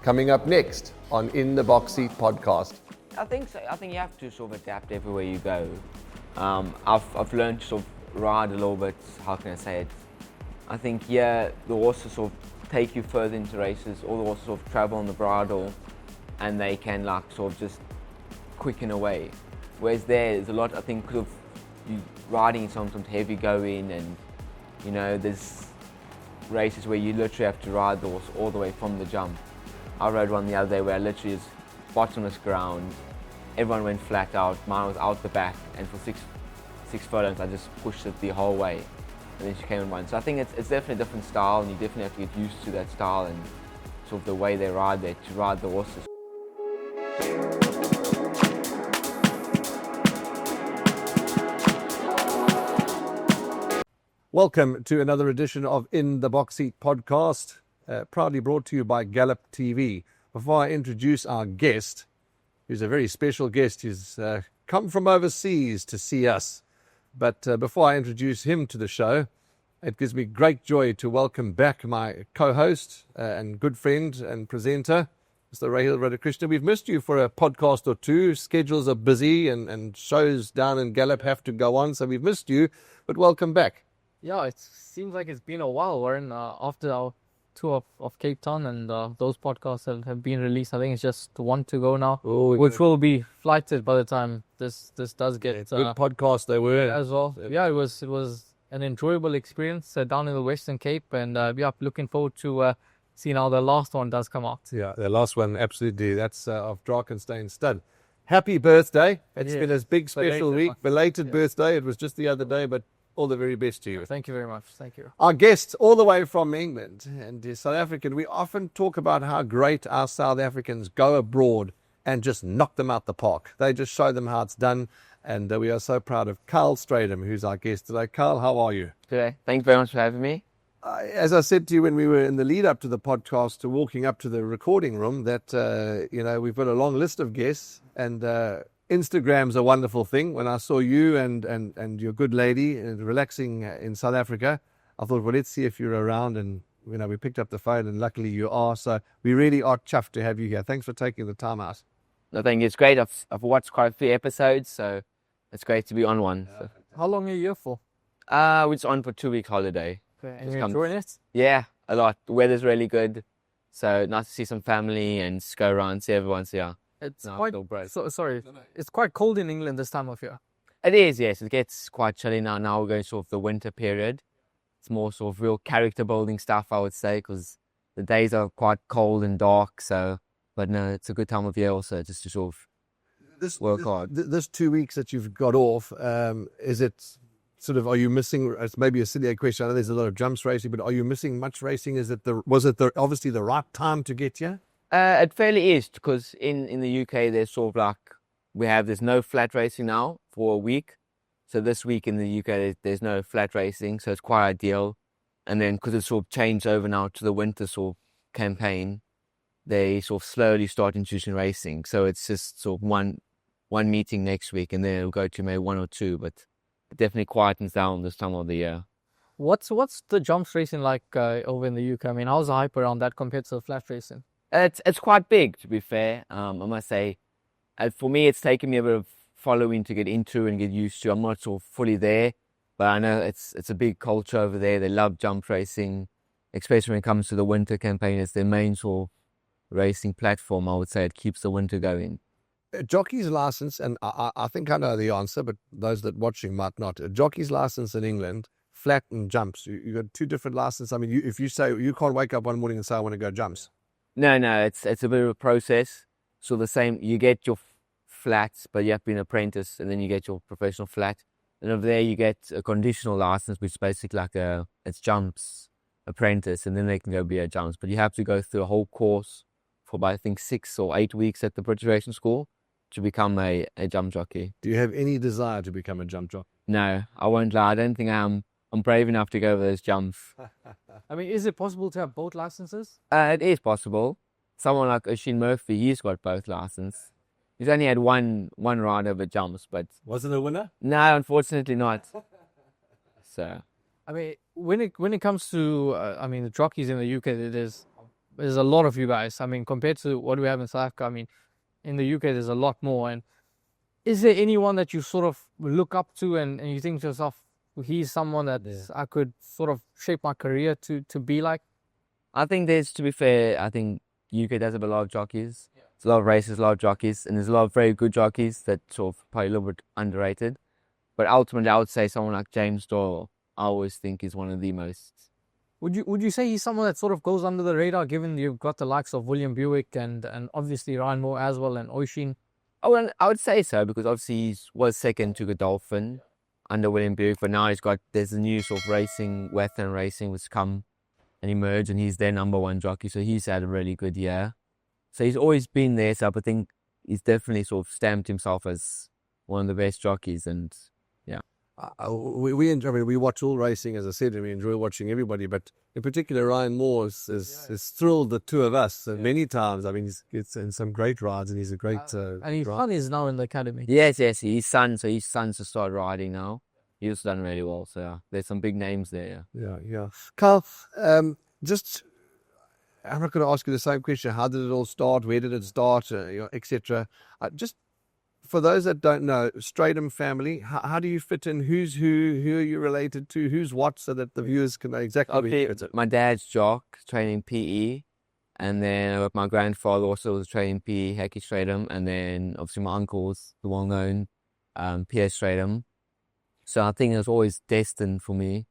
coming up next on In the Box Seat podcast. I think so. I think you have to sort of adapt everywhere you go. I've learned to sort of ride a little bit. How can I say it? I think the horses sort of take you further into races. All the horses sort of travel on the bridle, and they can like sort of just quicken away. Whereas there's a lot. I think because of you riding sometimes heavy going, and there's races where you literally have to ride the horse all the way from the jump. I rode one the other day where I literally is bottomless ground. Everyone went flat out. Mine was out the back, and for six furlongs I just pushed it the whole way, and then she came and won. So I think it's definitely a different style, and you definitely have to get used to that style and sort of the way they ride there to ride the horses. Welcome to another edition of In the Box Seat podcast, proudly brought to you by Gallop TV. Before I introduce our guest, who's a very special guest, he's come from overseas to see us. But before I introduce him to the show, it gives me great joy to welcome back my co-host and good friend and presenter, Mr. Rahil Radhakrishna. We've missed you for a podcast or two. Schedules are busy and shows down in Gallop have to go on, so we've missed you, but welcome back. Yeah, it seems like it's been a while, Warren, after our tour of Cape Town, and those podcasts have been released. I think it's just one to go now, which will be flighted by the time this does get... good podcast they were. As well. Yeah, it was an enjoyable experience down in the Western Cape, and looking forward to seeing how the last one does come out. Yeah, the last one, absolutely. That's of Drakenstein Stud. Happy birthday. It's been a big special week. Belated birthday. It was just the other day, but all the very best to you. Thank you very much. Thank you. Our guest all the way from England and is South African. We often talk about how great our South Africans go abroad and just knock them out the park. They just show them how it's done. And we are so proud of Kyle Strydom, who's our guest today. Kyle, how are you? Today. Thank you very much for having me. As I said to you when we were in the lead up to the podcast, to walking up to the recording room, that, we've got a long list of guests, and Instagram's a wonderful thing. When I saw you and your good lady relaxing in South Africa, I thought, well, let's see if you're around. And, we picked up the phone, and luckily you are. So we really are chuffed to have you here. Thanks for taking the time out. I think it's great. I've watched quite a few episodes, so it's great to be on one. So. How long are you here for? We're just on for 2-week holiday. Okay. And you're enjoying it? Yeah, a lot. The weather's really good. So nice to see some family and just go around, see everyone. So yeah. It's It's quite cold in England this time of year. It is, yes. It gets quite chilly now. Now we're going sort of the winter period. It's more sort of real character building stuff, I would say, because the days are quite cold and dark. So, but no, it's a good time of year also, just to sort of work hard. This 2 weeks that you've got off, is it sort of, are you missing? It's maybe a silly question. I know there's a lot of jumps racing, but are you missing much racing? Was it obviously the right time to get here? It fairly is, because in the UK there's sort of like there's no flat racing now for a week. So this week in the UK there's no flat racing, so it's quite ideal. And then because it's sort of changed over now to the winter sort of campaign, they sort of slowly start introducing racing. So it's just sort of one meeting next week, and then it'll go to maybe one or two, but it definitely quietens down this time of the year. What's the jumps racing like over in the UK? I mean, how's the hype around that compared to the flat racing? It's quite big, to be fair. I must say, for me, it's taken me a bit of following to get into and get used to. I'm not sort of fully there, but I know it's a big culture over there. They love jump racing, especially when it comes to the winter campaign. It's their main sort of racing platform. I would say it keeps the winter going. A jockey's license, and I think I know the answer, but those that watching might not. A jockey's license in England, flat and jumps. You got two different licenses. I mean, if you say you can't wake up one morning and say I want to go jumps. No, it's a bit of a process. So the same, you get your flats, but you have to be an apprentice, and then you get your professional flat. And over there you get a conditional license, which is basically like it's jumps apprentice, and then they can go be a jumps. But you have to go through a whole course for about, I think, 6 or 8 weeks at the British Racing School to become a jump jockey. Do you have any desire to become a jump jockey? No, I won't lie. I don't think I'm brave enough to go over those jumps. I mean, is it possible to have both licenses? It is possible. Someone like Oisin Murphy, he's got both licenses. He's only had one ride over jumps, but... Was it a winner? No, unfortunately not. So... I mean, when it comes to, the jockeys in the UK, there's there's a lot of you guys. I mean, compared to what we have in South Africa, I mean, in the UK, there's a lot more. And is there anyone that you sort of look up to and you think to yourself, he's someone that I could sort of shape my career to be like? I think to be fair, I think UK does have a lot of jockeys. There's a lot of races, a lot of jockeys, and there's a lot of very good jockeys that sort of probably a little bit underrated. But ultimately, I would say someone like James Doyle, I always think is one of the most. Would you say he's someone that sort of goes under the radar, given you've got the likes of William Buick and obviously Ryan Moore as well and Oisin? Oh, and I would say so, because obviously he was second to Godolphin under William Buick, but now there's a new sort of racing, Western racing, which come and emerge, and he's their number one jockey, so he's had a really good year. So he's always been there, so I think he's definitely sort of stamped himself as one of the best jockeys, and yeah. We enjoy. I mean, we watch all racing, as I said, and we enjoy watching everybody. But in particular, Ryan Moore is thrilled the two of us many times. I mean, he's in some great rides, and he's a great. And his son is now in the academy. Yes, his son's to start riding now. He's done really well. So there's some big names there. Yeah. Kyle, just I'm not going to ask you the same question. How did it all start? Where did it start? Etc. Just for those that don't know, Strydom family, how do you fit in? Who's who? Who are you related to? Who's what? So that the viewers can know exactly where you fit in. My dad's jock, training PE. And then my grandfather also was training PE, Kyle Strydom. And then obviously my uncle's the well-known Pierre Strydom. So I think it was always destined for me.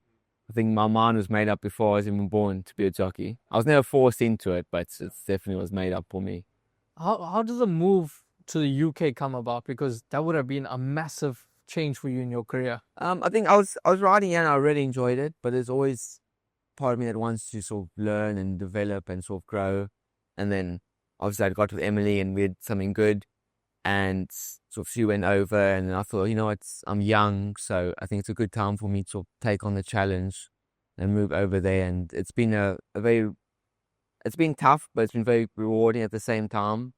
I think my mind was made up before I was even born to be a jockey. I was never forced into it, but it definitely was made up for me. How does the move to the UK come about? Because that would have been a massive change for you in your career. I think I was riding and I really enjoyed it, but there's always part of me that wants to sort of learn and develop and sort of grow. And then obviously I got with Emily and we had something good, and sort of she went over, and I thought, I'm young, so I think it's a good time for me to sort of take on the challenge and move over there. And it's been it's been tough, but it's been very rewarding at the same time.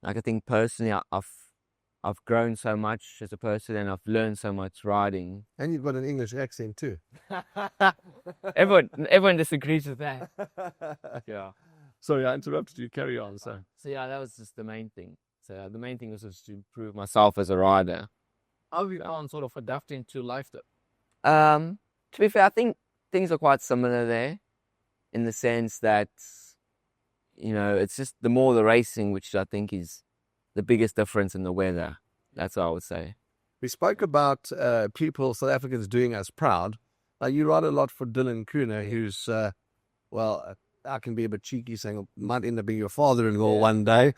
Like, I think personally, I've grown so much as a person, and I've learned so much riding. And you've got an English accent too. Everyone disagrees with that. Yeah. Sorry, I interrupted you. Carry on. So yeah, that was just the main thing. So the main thing was just to improve myself as a rider. How have you found sort of adapting to life though? To be fair, I think things are quite similar there, in the sense that, it's just the more the racing, which I think is the biggest difference in the weather. That's what I would say. We spoke about people, South Africans, doing us proud. You ride a lot for Dylan Kuhner, who's, I can be a bit cheeky saying might end up being your father-in-law one day.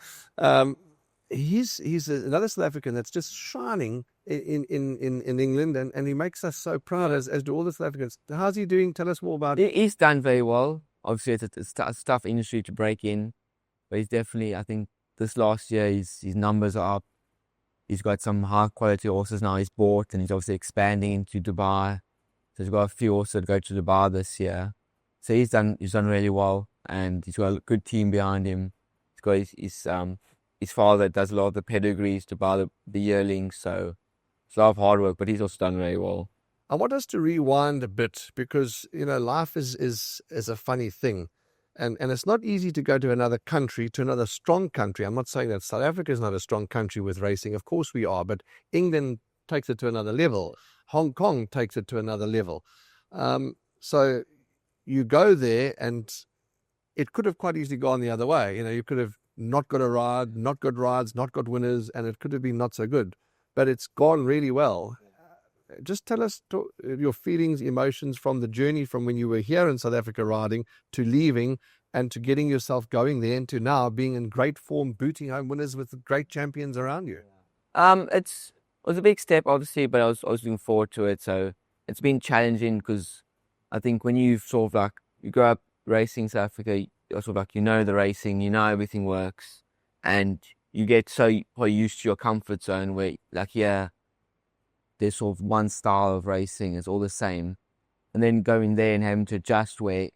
He's another South African that's just shining in England, and he makes us so proud, as do all the South Africans. How's he doing? Tell us more about it. He's done very well. Obviously, it's a tough industry to break in, but he's definitely, I think, this last year, his numbers are up. He's got some high-quality horses now he's bought, and he's obviously expanding into Dubai. So he's got a few horses to go to Dubai this year. So he's done really well, and he's got a good team behind him. He's got his father does a lot of the pedigrees to buy the yearlings, so it's a lot of hard work, but he's also done very well. I want us to rewind a bit, because life is a funny thing, and it's not easy to go to another country, to another strong country. I'm not saying that South Africa is not a strong country with racing. Of course we are, but England takes it to another level. Hong Kong takes it to another level. So you go there, and it could have quite easily gone the other way. You could have not got a ride, not got rides, not got winners, and it could have been not so good. But it's gone really well. Just tell us your feelings, emotions from the journey from when you were here in South Africa riding to leaving and to getting yourself going there, and to now being in great form, booting home winners with great champions around you. It was a big step, obviously, but I was looking forward to it. So it's been challenging, because I think when you sort of you grow up racing South Africa, you're sort of the racing, everything works, and you get so used to your comfort zone where, there's sort of one style of racing, it's all the same. And then going there and having to adjust where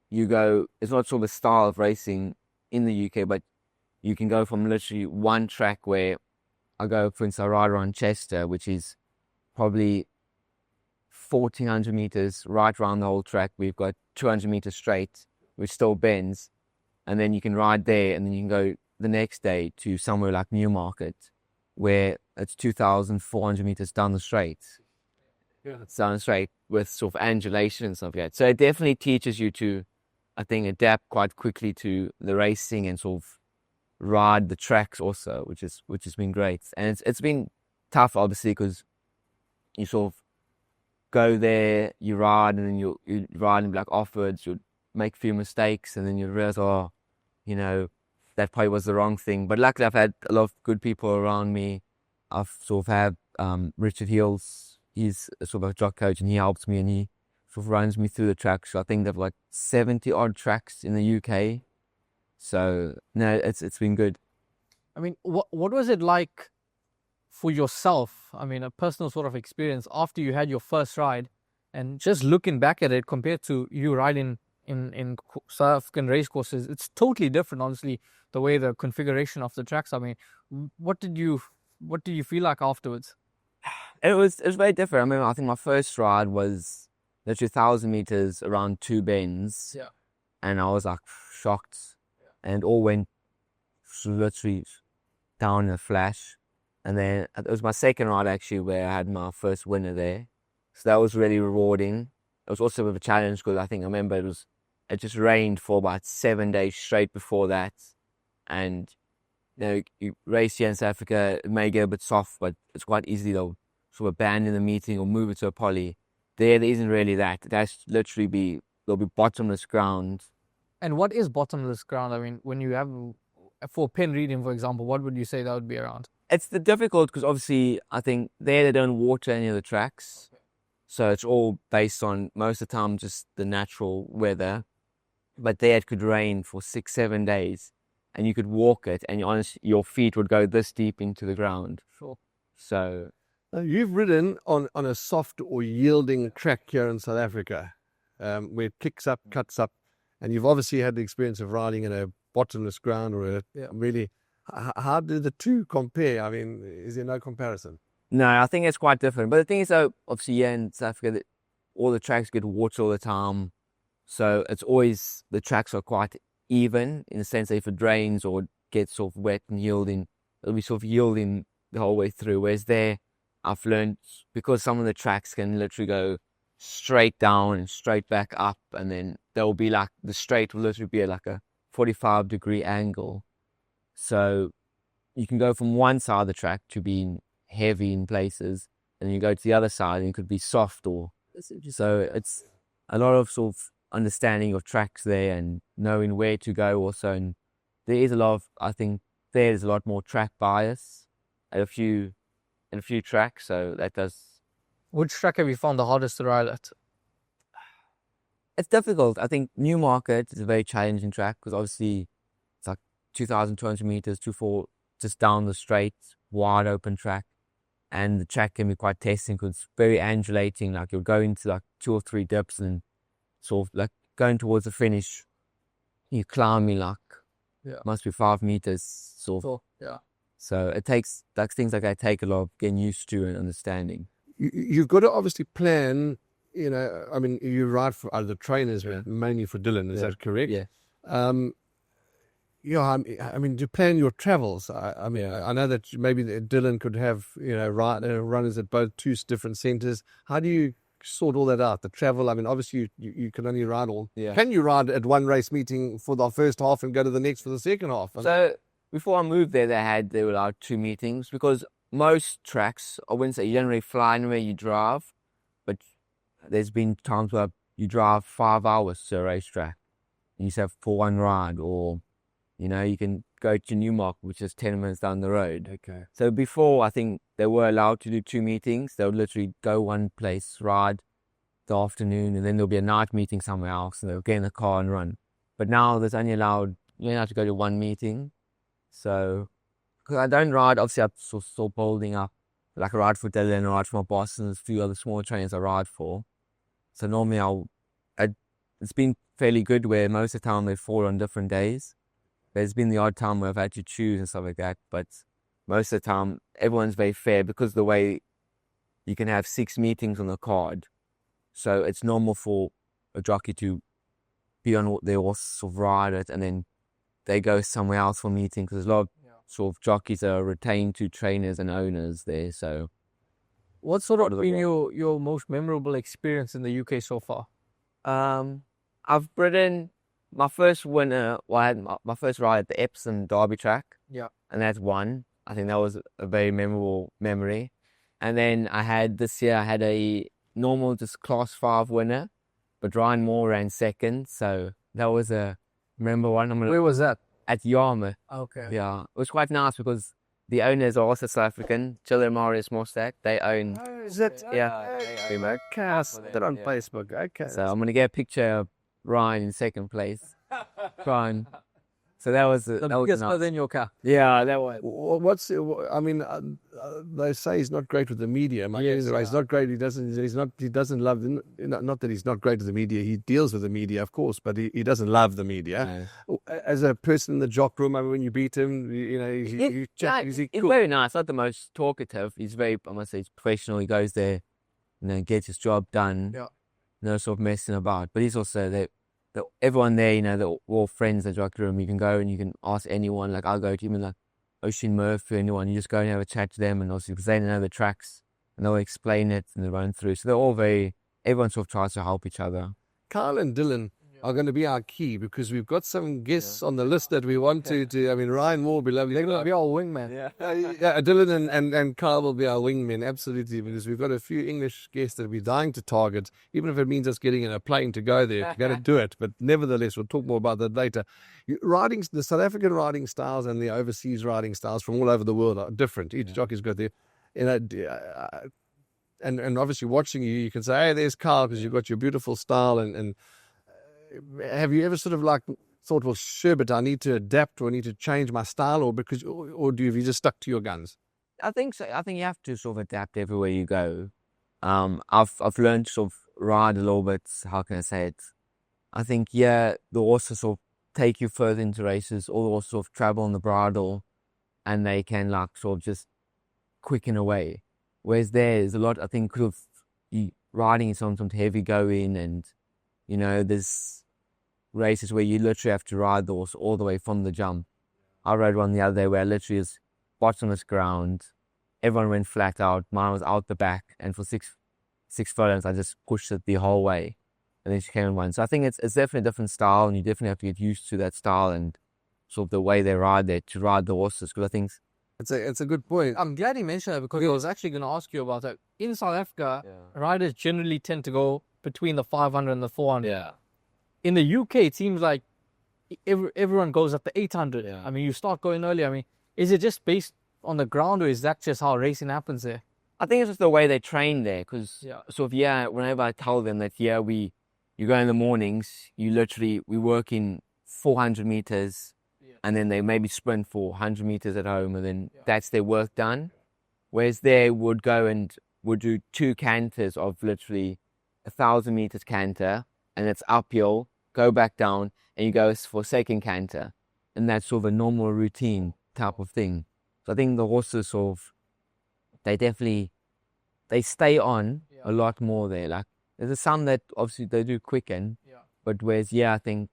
you go, it's not sort of a style of racing in the UK, but you can go from literally one track where I go, for instance, I ride around Chester, which is probably 1,400 meters right around the whole track. We've got 200 meters straight, which still bends. and then you can ride there, and then you can go the next day to somewhere like Newmarket, where it's 2,400 meters down the straight. Yeah. It's down the straight with sort of angulation and stuff like that. So it definitely teaches you to, I think, adapt quite quickly to the racing and sort of ride the tracks also, which has been great. And it's been tough, obviously, because you sort of go there, you ride, and then you ride and be like afterwards, you'll make a few mistakes, and then you realize, oh, you know, that probably was the wrong thing. But luckily, I've had a lot of good people around me. I've sort of had Richard Heels. He's sort of a jock coach, and he helps me, and he sort of runs me through the tracks. So I think they've like 70 odd tracks in the UK. So no, it's been good. I mean, what was it like for yourself? I mean, a personal sort of experience after you had your first ride, and just looking back at it compared to you riding in South African race courses, it's totally different. Honestly, the way the configuration of the tracks. I mean, what did you feel like afterwards? It was very different. I mean, I think my first ride was literally 1,000 meters around 2 bends. Yeah. And I was like shocked, and it all went literally down in a flash. And then it was my second ride actually where I had my first winner there. So that was really rewarding. It was also a bit of a challenge because I remember it just rained for about 7 days straight before that. And you race here in South Africa, it may get a bit soft, but it's quite easy to sort of abandon the meeting or move it to a poly. There isn't really that. There'll be bottomless ground. And what is bottomless ground? I mean, when you have, for pen reading, for example, what would you say that would be around? It's difficult because obviously I think they don't water any of the tracks. So it's all based on, most of the time, just the natural weather. But there it could rain for 6-7 days, and you could walk it, and your feet would go this deep into the ground. Sure. So you've ridden on a soft or yielding track here in South Africa, where it kicks up, cuts up, and you've obviously had the experience of riding in a bottomless ground or really. How do the two compare? I mean, is there no comparison? No, I think it's quite different. But the thing is, though, obviously, yeah, in South Africa, all the tracks get water all the time. So it's always, the tracks are quite even in the sense that if it rains or gets sort of wet and yielding, it'll be sort of yielding the whole way through. Whereas there, I've learned, because some of the tracks can literally go straight down and straight back up, and then there'll be like, the straight will literally be at like a 45-degree angle. So you can go from one side of the track to being heavy in places, and then you go to the other side and it could be soft. So it's a lot of sort of understanding of tracks there and knowing where to go also. And there is a lot of, I think there's a lot more track bias at a few tracks. So that does. Which track have you found the hardest to ride at? It's difficult. I think Newmarket is a very challenging track because obviously it's like 2,200 meters, 2,400, just down the straight, wide open track. And the track can be quite testing because it's very undulating. Like you'll go into like 2 or 3 dips and sort of like going towards the finish, you're climbing like, must be 5 meters sort of. So it takes, like things like that take a lot of getting used to and understanding. You've got to obviously plan, I mean, you ride for other trainers, mainly for Dylan, is that correct? Yeah. I mean, to plan your travels. I mean, I know that maybe Dylan could have, runners at both 2 different centres. How do you sort all that out? The travel, I mean, obviously you can only ride Can you ride at one race meeting for the first half and go to the next for the second half? So before I moved there, they were allowed 2 meetings because most tracks, I wouldn't say you don't really fly anywhere, you drive. But there's been times where you drive 5 hours to a racetrack and you have for one ride, or you can go to Newmarket, which is 10 minutes down the road. Okay. So before, I think they were allowed to do 2 meetings. They would literally go one place, ride the afternoon, and then there'll be a night meeting somewhere else, and they'll get in the car and run. But now you're only allowed to go to 1 meeting. So, because I don't ride, obviously I'm still building up. Like I ride for Dylan, I ride for my boss, and there's a few other small trainers I ride for. So normally it's been fairly good where most of the time they fall on different days. There's been the odd time where I've had to choose and stuff like that, but most of the time everyone's very fair because the way you can have 6 meetings on the card. So it's normal for a jockey to be on their horse, sort of ride it, and then they go somewhere else for meeting because there's a lot of sort of jockeys that are retained to trainers and owners there. So, what sort of been your most memorable experience in the UK so far? I've ridden my first winner. Well, I had my first ride at the Epsom Derby track. Yeah. And that's one. I think that was a very memorable memory. And then this year I had a normal just class 5 winner, but Ryan Moore ran second. So that was a memorable one. Where was that? At Yarmouth. Okay. Yeah. It was quite nice because the owners are also South African. Jill and Marius Mostak. They own. Oh, is that? Yeah. Okay, I saw that on Facebook. Okay. So I'm going to get a picture of Ryan in second place. Ryan. So that was The biggest nice. In your car. Yeah, that was. They say he's not great with the media. He's not great. He doesn't love. Not that he's not great with the media. He deals with the media, of course, but he doesn't love the media. No. As a person in the jock room, I mean, when you beat him, he's cool. Very nice. Not the most talkative. He's very, I must say, he's professional. He goes there, gets his job done. Yeah. No sort of messing about. But he's also that everyone there, they're all friends in the jockey room. You can go and you can ask anyone. Like, I'll go to even like Ocean Murphy or anyone. You just go and have a chat to them, and also because they know the tracks and they'll explain it and they run through. So they're all everyone sort of tries to help each other. Kyle and Dylan are going to be our key because we've got some guests on the list that we want to. I mean, Ryan Moore will be lovely. They're going to be our wingman. Dylan and Kyle will be our wingmen, absolutely, because we've got a few English guests that we're dying to target, even if it means us getting in a plane to go there. We're going to do it, but nevertheless, we'll talk more about that later. The South African riding styles and the overseas riding styles from all over the world are different. Each jockey's got their, and obviously watching you can say, hey, there's Kyle because you've got your beautiful style and have you ever sort of like thought, well, sure, but I need to adapt or I need to change my style, or have you just stuck to your guns? I think so. I think you have to sort of adapt everywhere you go. I've learned to sort of ride a little bit. How can I say it? I think the horses sort of take you further into races, or the horses sort of travel on the bridle, and they can like sort of just quicken away. Whereas there's a lot. I think sort of riding is sometimes heavy going, and there's races where you literally have to ride the horse all the way from the jump. I rode one the other day where I literally was bottomless ground. Everyone went flat out. Mine was out the back, and for six furlongs, I just pushed it the whole way, and then she came and won. So I think it's definitely a different style, and you definitely have to get used to that style and sort of the way they ride there to ride the horses. Because I think it's a good point. I'm glad you mentioned that because I was actually going to ask you about that. In South Africa, riders generally tend to go between the 500 and the 400. Yeah. In the UK, it seems like everyone goes at the 800. Yeah. I mean, you start going early. I mean, is it just based on the ground, or is that just how racing happens there? I think it's just the way they train there. Because whenever I tell them that you go in the mornings, we work in 400 meters, and then they maybe sprint for 100 meters at home, and then that's their work done. Whereas they would go and would do 2 canters of literally 1,000 meters canter, and it's uphill, go back down, and you go for second canter. And that's sort of a normal routine type of thing. So I think the horses they stay on a lot more there. Like, there's some that obviously they do quicken, but whereas, I think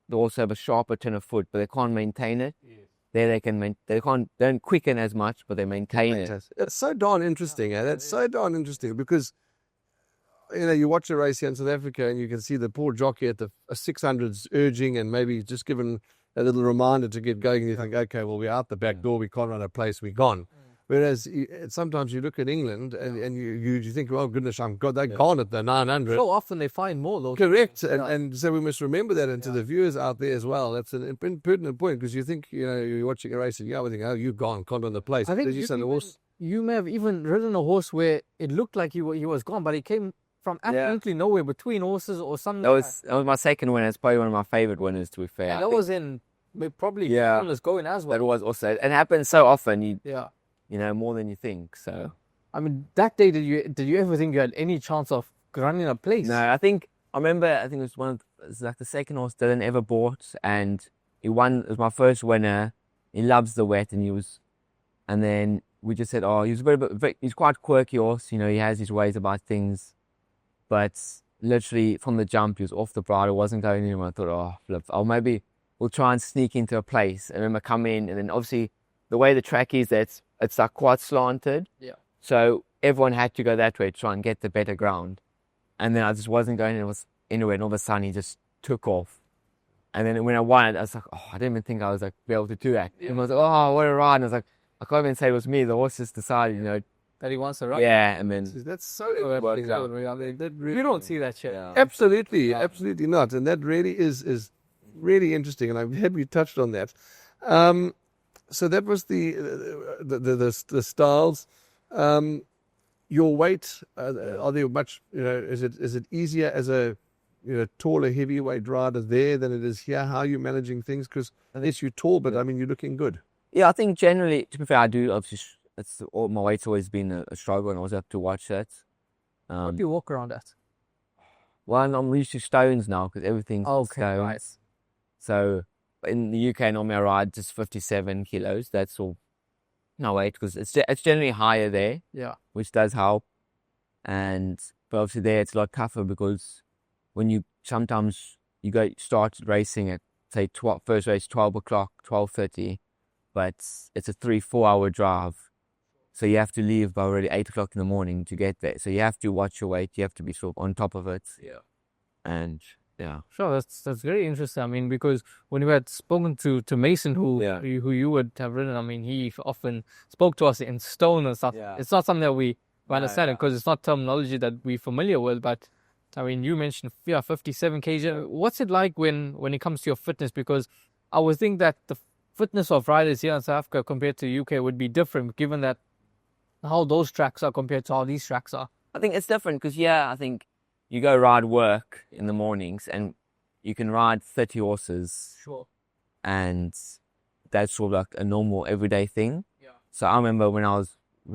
they also have a sharper turn of foot, but they can't maintain it. Yes. There they don't quicken as much, but they maintain it. It's so darn interesting. That's so darn interesting because you watch a race here in South Africa and you can see the poor jockey at the 600s urging and maybe just given a little reminder to get going, and you think, okay, well, we're out the back door, we can't run a place, we're gone. Whereas sometimes you look at England and you think, oh goodness, they're gone at the 900. So often they find more though. Correct, and so we must remember that, and to the viewers out there as well, that's an pertinent point, because you think, you're watching a race and we think, oh, you're gone, can't run the place. I think you may have even ridden a horse where it looked like he was gone, but he came from absolutely nowhere between horses or something. That was my second winner. It's probably one of my favorite winners, to be fair. And that was in probably going as well. That was also, it happens so often. More than you think. So, I mean, that day, did you ever think you had any chance of running a place? No, I remember it was like the second horse Dylan ever bought, and he won. It was my first winner. He loves the wet, and then we just said, oh, he's quite quirky horse. He has his ways about things, but literally from the jump, he was off the bridle, wasn't going anywhere. I thought, oh, flip, I'll maybe will try and sneak into a place. I remember come in, and then obviously the way the track is, it's like quite slanted. Yeah. So everyone had to go that way to try and get the better ground. And then I just wasn't going, and it was anywhere, and all of a sudden he just took off. And then when I won, I was like, oh, I didn't even think I was like be able to do that. Yeah. And I was like, oh, what a ride. And I was like, I can't even say it was me. The horse just decided, you know, that he wants to ride. Yeah, and then that's so interesting. I mean, you don't see that shit. Yeah. Absolutely not. And that really is really interesting. And I'm happy you touched on that. So that was the styles. Your weight, are they much? You know, is it easier as a taller heavyweight rider there than it is here? How are you managing things? Because yes, you're tall, but I mean you're looking good. Yeah, I think generally, to be fair, I do obviously. My weight's always been a struggle, and I always have to watch that. What do you walk around at? Well, I'm used to stones now because everything's stones. Right. So in the UK, normally I ride just 57 kilos. That's all. No weight because it's generally higher there. Yeah. Which does help, but obviously there it's a lot tougher because when sometimes you start racing at say first race 12 o'clock, 12:30, but it's a 3-4 hour drive. So you have to leave by already 8 o'clock in the morning to get there. So you have to watch your weight. You have to be sort of on top of it. Yeah. And yeah. Sure, that's very interesting. I mean, because when we had spoken to Mason, who you would have ridden, I mean, he often spoke to us in stone and stuff. Yeah. It's not something that we understand because it's not terminology that we're familiar with. But I mean, you mentioned 57 kg. What's it like when it comes to your fitness? Because I would think that the fitness of riders here in South Africa compared to UK would be different, given that how those tracks are compared to how these tracks are. I think it's different because, I think you go ride work in the mornings and you can ride 30 horses. Sure. And that's sort of like a normal everyday thing. Yeah. So I remember when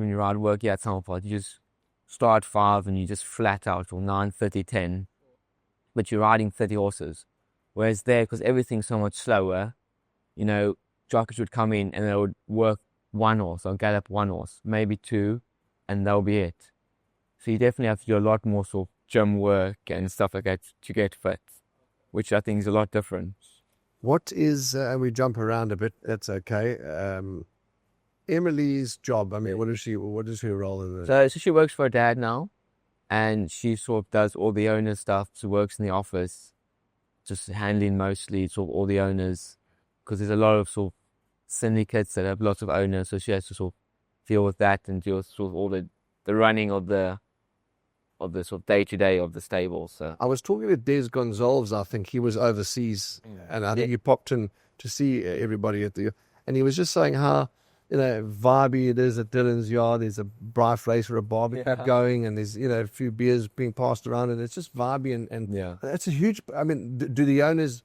you ride work at Summerford, you just start 5 and you just flat out till 9:30, 10. But you're riding 30 horses. Whereas there, because everything's so much slower, jockeys would come in and they would work one horse or gallop one horse, maybe 2, and that'll be it. So you definitely have to do a lot more sort of gym work and stuff like that to get fit, which I think is a lot different. What is, and we jump around a bit, that's okay. Emily's job, I mean, what is her role in this? So she works for her dad now, and she sort of does all the owner stuff. She works in the office, just handling mostly sort of all the owners, because there's a lot of sort of syndicates that have lots of owners, so she has to sort of deal with that and deal with sort of all the running of the sort of day-to-day of the stable. So I was talking to Des Gonzalez, I think he was overseas, and I think you popped in to see everybody and he was just saying how vibey it is at Dylan's yard. There's a bright race or a barbecue going, and there's a few beers being passed around, and it's just vibey and that's a huge. I mean, do the owners?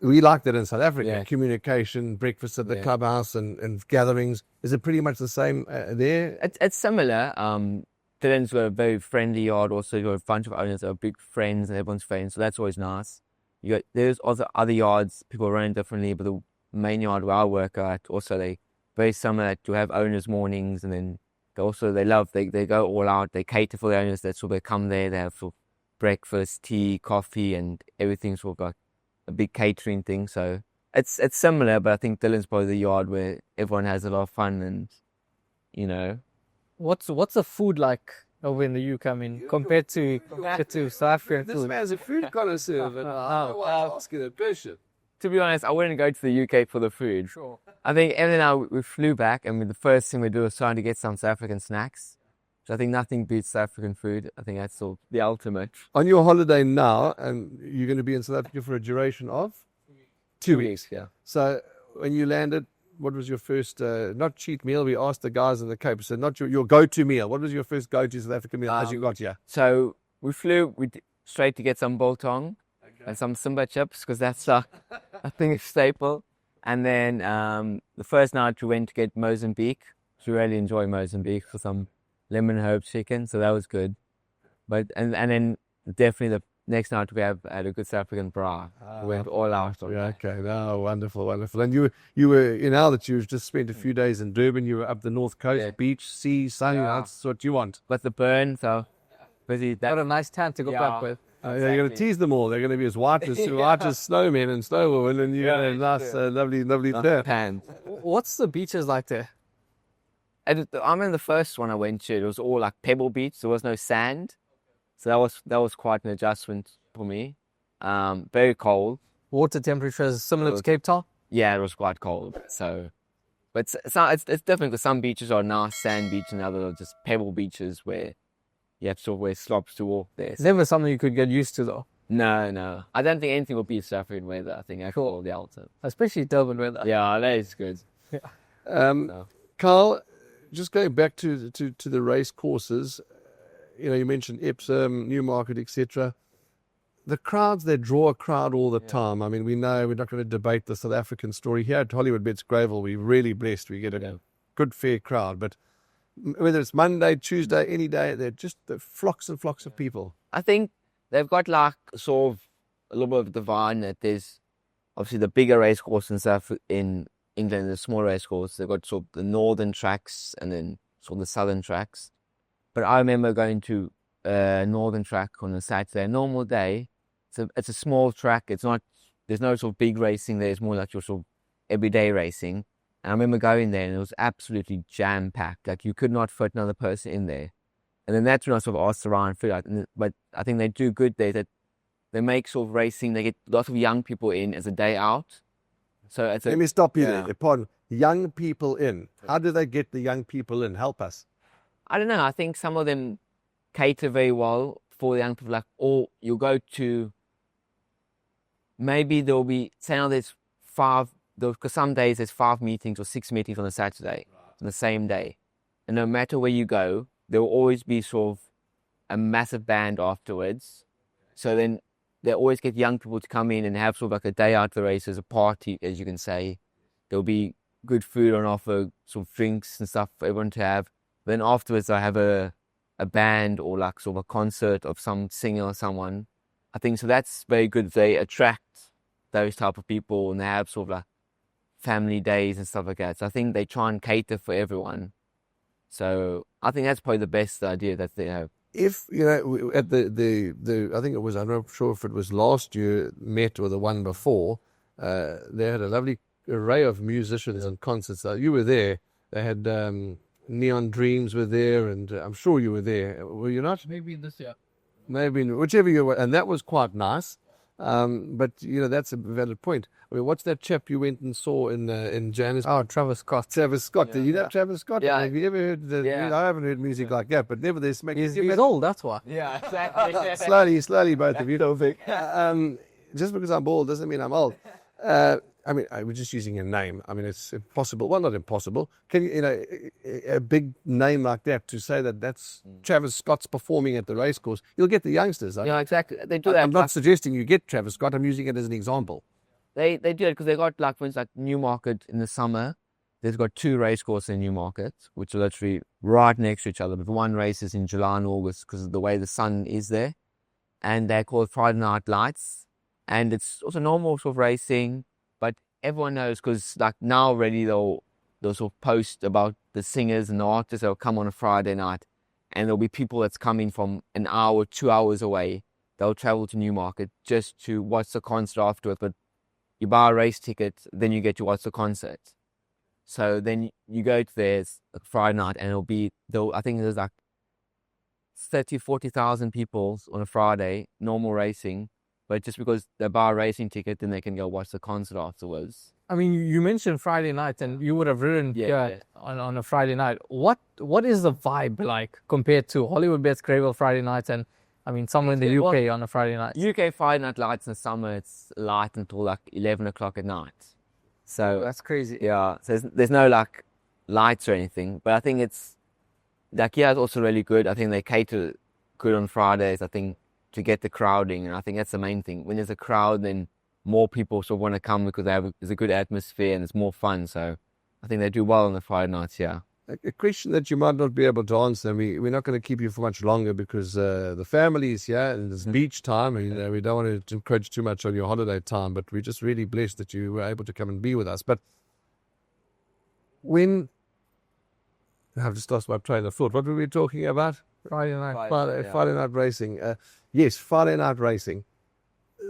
We like that in South Africa. Communication, breakfast at the clubhouse, and gatherings. Is it pretty much the same there? It's similar. Dylan's got a very friendly yard. Also, you've got a bunch of owners that are big friends, and everyone's friends. So that's always nice. There's also other yards people run differently, but the main yard where I work at, also they very similar to have owners mornings, and then they go all out. They cater for the owners. That's why they come there. They have sort of breakfast, tea, coffee, and everything's sort of got a big catering thing. So it's similar, but I think Dylan's probably the yard where everyone has a lot of fun and What's the food like over in the UK? I mean, compared to South African food. This man's a food connoisseur, but I'm asking a question. To be honest, I wouldn't go to the UK for the food. Sure. I think Emily and I, we flew back, and the first thing we do is trying to get some South African snacks. So I think nothing beats South African food. I think that's sort of the ultimate. On your holiday now, and you're going to be in South Africa for a duration of 2 weeks. Yeah. So when you landed, what was your first, not cheat meal, we asked the guys in the Cape, so not your go-to meal. What was your first go-to South African meal as you got here? So we flew straight to get some biltong and some Simba chips, because that's I think it's staple. And then the first night we went to get Mozambique. So we really enjoy Mozambique for some lemon herb chicken, so that was good. But and then definitely the next night we had a good South African bra. We went all out. Okay, no, wonderful. And you were now that you've just spent a few days in Durban, you were up the north coast, beach, sea, sun. That's what you want. But the burn, so busy. Got a nice tan to go back with. You're going to tease them all. They're going to be as white as snowmen and snowwomen, and you're going to have nice, lovely Pan. What's the beaches like there? I remember the first one I went to, it was all like pebble beach. There was no sand. So that was quite an adjustment for me. Very cold. Water temperature is similar to Cape Town? Yeah, it was quite cold. So, but it's different because some beaches are nice sand beach and others are just pebble beaches where you have to sort of wear slops to walk there. It's never something you could get used to though. No. I don't think anything will beat South African weather. I think actually the Alta. Especially Durban weather. Yeah, that is good. Yeah. Carl, just going back to the race courses, you mentioned Epsom, Newmarket, etc. The crowds, they draw a crowd all the time. I mean, we know we're not going to debate the South African story. Here at Hollywood Bets Gravel, we're really blessed. We get a good, fair crowd. But whether it's Monday, Tuesday, any day, they're just the flocks and flocks of people. I think they've got like sort of a little bit of divine that there's obviously the bigger race course and stuff in England, the smaller race course. They've got sort of the northern tracks and then sort of the southern tracks. But I remember going to a northern track on a Saturday, a normal day. It's a small track. There's no sort of big racing there. It's more like your sort of everyday racing. And I remember going there and it was absolutely jam-packed. Like you could not fit another person in there. And then that's when I sort of asked around, but I think they do good there that they make sort of racing, they get lots of young people in as a day out. So let me stop you there. Pardon. Young people in. How do they get the young people in? Help us. I don't know. I think some of them cater very well for the young people. Like, or you'll go to, maybe there'll be, say now there's because some days there's 5 meetings or 6 meetings on a Saturday, on the same day. And no matter where you go, there will always be sort of a massive band afterwards. So then they always get young people to come in and have sort of like a day out the races, a party, as you can say. There'll be good food on offer, sort of drinks and stuff for everyone to have. Then afterwards, I have a band or like sort of a concert of some singer or someone. I think so that's very good. They attract those type of people and they have sort of like family days and stuff like that. So I think they try and cater for everyone. So I think that's probably the best idea that they have. If, at the I think it was, I'm not sure if it was last year, Met or the one before, they had a lovely array of musicians and concerts. You were there. They had Neon Dreams were there, and I'm sure you were there. Were you not? Maybe this year. Maybe, whichever you were. And that was quite nice. But, that's a valid point. I mean, what's that chap you went and saw in Johannesburg? Oh, Travis Scott. Travis Scott. Did you know Travis Scott? Yeah. Have you ever heard I haven't heard music like that, but nevertheless, He's old, that's why. Yeah, exactly. slowly, both of you don't think. Just because I'm bald doesn't mean I'm old. I mean, I was just using a name. I mean, it's impossible. Well, not impossible. Can a big name like that, to say that that's Travis Scott's performing at the racecourse, you'll get the youngsters. Yeah, exactly. They do that. I'm not suggesting you get Travis Scott. I'm using it as an example. They do it because they got, like, for instance, like Newmarket in the summer. They've got 2 race courses in Newmarket, which are literally right next to each other. But one race is in July and August because of the way the sun is there. And they're called Friday Night Lights. And it's also normal sort of racing. But everyone knows because, like, now already they'll sort of post about the singers and the artists that will come on a Friday night. And there'll be people that's coming from an hour, 2 hours away. They'll travel to Newmarket just to watch the concert afterwards. But you buy a race ticket, then you get to watch the concert. So then you go to theirs Friday night and I think there's like 30, 40,000 people on a Friday, normal racing. But just because they buy a racing ticket, then they can go watch the concert afterwards. I mean, you mentioned Friday night, and you would have ridden on a Friday night. What is the vibe like compared to Hollywood Bets Gravel Friday night, and I mean, somewhere in the UK on a Friday night? UK Friday night lights in the summer, it's light until like 11 o'clock at night. So that's crazy. Yeah, so there's no like lights or anything. But I think it's like, it's also really good. I think they cater good on Fridays, I think, to get the crowding. And I think that's the main thing. When there's a crowd, then more people sort of want to come because there's a good atmosphere and it's more fun. So I think they do well on the Friday nights, yeah. A question that you might not be able to answer. We're not going to keep you for much longer because the family is here and it's beach time. And, we don't want to encroach too much on your holiday time, but we're just really blessed that you were able to come and be with us. But I've just lost my train of thought. What were we talking about? Friday night. Friday night racing. Yes, Friday night racing.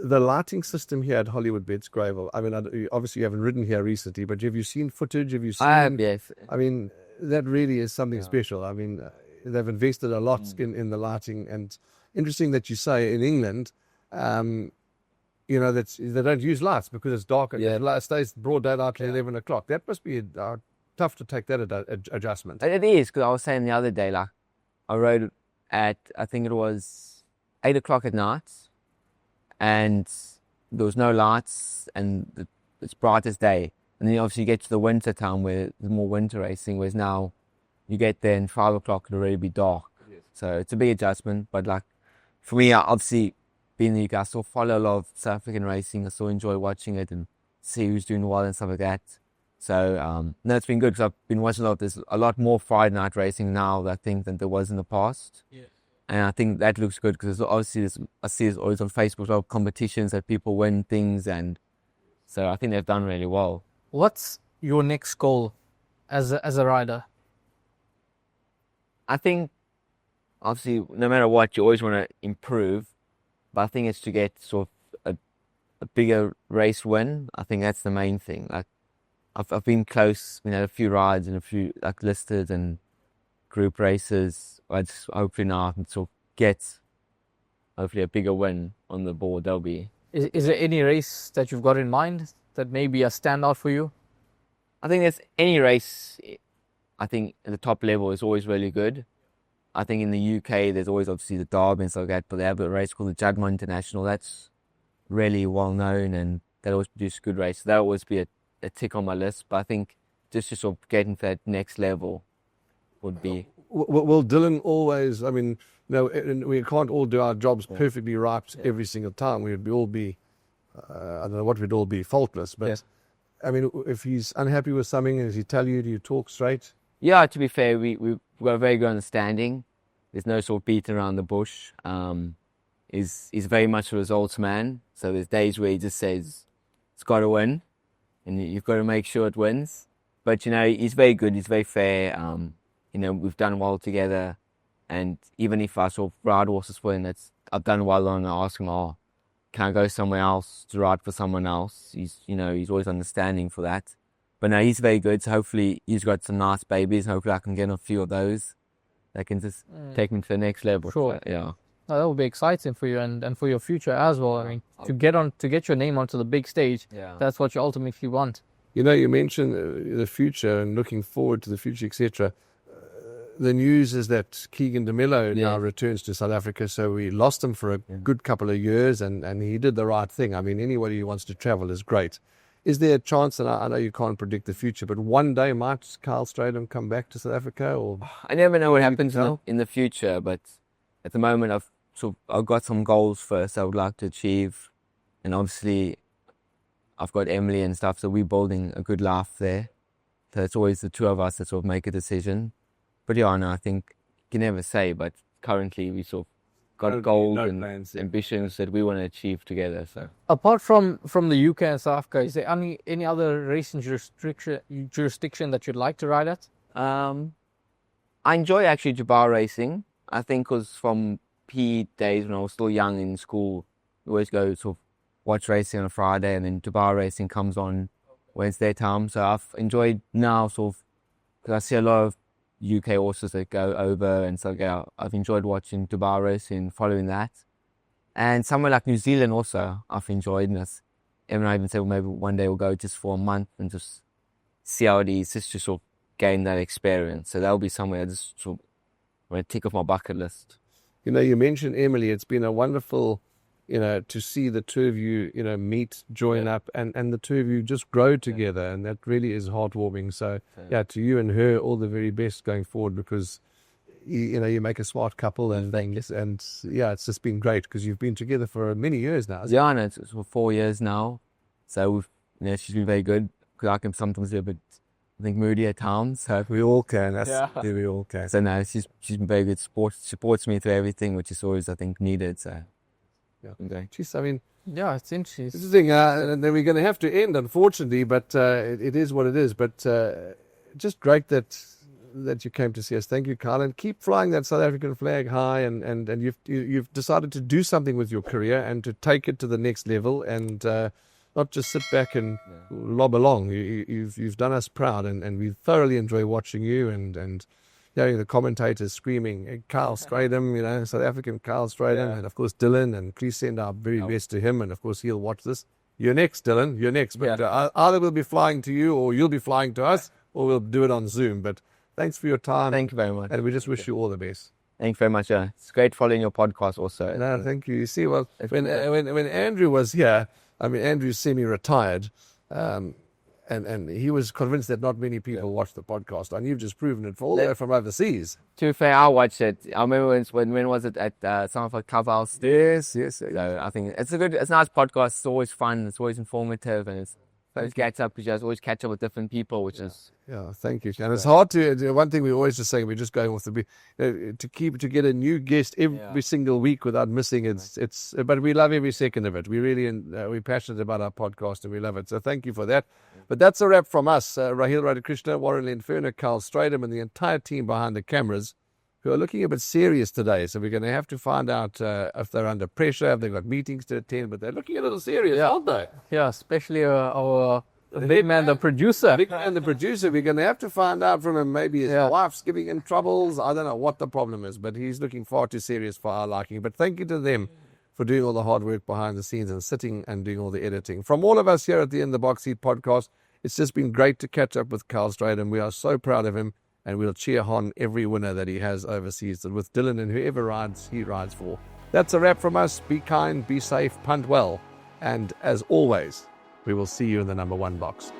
The lighting system here at Hollywood Bets Gravel. I mean, obviously you haven't ridden here recently, but have you seen footage? Have you seen? I have, yes. I mean, that really is something special. I mean, they've invested a lot in the lighting, and interesting that you say in England, that they don't use lights because it's dark. It stays broad daylight till 11 o'clock. That must be tough to take that adjustment. It is, because I was saying the other day, like, I rode at, I think it was 8 o'clock at night, and there was no lights, and it's bright as day. And then obviously you get to the winter time where there's more winter racing, whereas now you get there and 5 o'clock it'll already be dark. Yes. So it's a big adjustment, but like for me, obviously being in the UK, I still follow a lot of South African racing. I still enjoy watching it and see who's doing well and stuff like that. So no, it's been good because I've been watching there's a lot more Friday night racing now, I think, than there was in the past. Yeah. And I think that looks good because obviously I see there's always on Facebook a lot of competitions that people win things, and so I think they've done really well. What's your next goal as a rider? I think obviously no matter what, you always want to improve, but I think it's to get sort of a bigger race win. I think that's the main thing. Like I've been close, a few rides and a few like listed and group races. I just hopefully now I can sort of get hopefully a bigger win on the board. There'll be. Is there any race that you've got in mind that may be a standout for you? I think there's any race. I think at the top level is always really good. I think in the UK there's always obviously the Derby and stuff like that, but they have a race called the Juddmonte International. That's really well known and that always produce good race. That'll always be a tick on my list. But I think just to sort of get into that next level would be. Well, Dylan always, I mean, we can't all do our jobs perfectly right every single time. We'd all be, I don't know what we'd all be, faultless. But, I mean, if he's unhappy with something, does he tell you, do you talk straight? Yeah, to be fair, we've got a very good understanding. There's no sort of beating around the bush. He's very much a results man. So there's days where he just says, it's got to win. And you've got to make sure it wins. But, he's very good. He's very fair. We've done well together, and even if I sort of ride horses for him, I've done well on. I ask him, can I go somewhere else to ride for someone else? He's always understanding for that. But no, he's very good. So hopefully he's got some nice babies. Hopefully I can get a few of those that can just take him to the next level. Sure. So, yeah. No, that will be exciting for you and for your future as well. I mean, to get your name onto the big stage, that's what you ultimately want. You mentioned the future and looking forward to the future, etc. The news is that Keegan DeMillo now returns to South Africa, so we lost him for a good couple of years, and he did the right thing. I mean, anybody who wants to travel is great. Is there a chance, and I know you can't predict the future, but one day might Kyle Strydom come back to South Africa? Or I never know what happens in the future, but at the moment I've got some goals first I would like to achieve, and obviously I've got Emily and stuff, so we're building a good life there. So it's always the two of us that sort of make a decision. But I think you can never say, but currently we sort of got goals and ambitions that we want to achieve together. So apart from the UK and South Africa, is there any other racing jurisdiction that you'd like to ride at? I enjoy actually Dubai racing. I think because from PE days when I was still young in school, we always go sort of watch racing on a Friday, and then Dubai racing comes on Wednesday time. So I've enjoyed now sort of, because I see a lot of UK horses that go over, and so I've enjoyed watching Dubai racing, following that. And somewhere like New Zealand also I've enjoyed, and I even said, well, maybe one day we'll go just for a month and just see how it is, just to sort of gain that experience. So that'll be somewhere I just sort of want to tick off my bucket list. You mentioned Emily. It's been a wonderful, to see the two of you, meet, join up, and the two of you just grow together, and that really is heartwarming. So, to you and her, all the very best going forward, because, you make a smart couple, and it's just been great because you've been together for many years now. Yeah, I know, it's for 4 years now. So, she's been very good, because I can sometimes be a bit, I think, moody at times. So we all can. We all can. So, no, she's been very good. Supports me through everything, which is always, I think, needed. So. Okay. Jeez, I mean, it's interesting. This is the thing, and then we're going to have to end, unfortunately, but it is what it is. But just great that that you came to see us. Thank you, Kyle, and keep flying that South African flag high. And you've decided to do something with your career and to take it to the next level, and not just sit back and lob along. You've done us proud, and we thoroughly enjoy watching you and hearing the commentators screaming, Kyle Strydom, South African Kyle Strydom, and of course Dylan, and please send our very best to him, and of course he'll watch this. You're next, Dylan. You're next. But either we'll be flying to you or you'll be flying to us, or we'll do it on Zoom. But thanks for your time. Thank you very much. And we just wish you all the best. Thank you very much. It's great following your podcast also. No, thank you. You see, well, when Andrew was here, I mean, Andrew's semi-retired, and he was convinced that not many people watch the podcast, and you've just proven it for all the way from overseas. To be fair, I watched it. I remember when was it at some of our Cavals? Yes. So I think it's a nice podcast. It's always fun. It's always informative, and it's always catch up because you always catch up with different people, which is. Yeah, thank you. And it's hard to. One thing we always just saying, we're just going with to get a new guest every single week without missing. It's. But we love every second of it. We really we're passionate about our podcast and we love it. So thank you for that. But that's a wrap from us. Rahil Radhakrishna, Warren Lenferner, Kyle Strydom, and the entire team behind the cameras, who are looking a bit serious today. So we're going to have to find out if they're under pressure, if they've got meetings to attend. But they're looking a little serious, aren't they? Yeah, especially our big man, the producer. Big man, the producer. We're going to have to find out from him. Maybe his wife's giving him troubles. I don't know what the problem is, but he's looking far too serious for our liking. But thank you to them for doing all the hard work behind the scenes and sitting and doing all the editing. From all of us here at the In the Box Seat podcast, it's just been great to catch up with Kyle Strydom. We are so proud of him, and we'll cheer on every winner that he has overseas. And with Dylan and whoever rides, he rides for. That's a wrap from us. Be kind, be safe, punt well. And as always, we will see you in the number one box.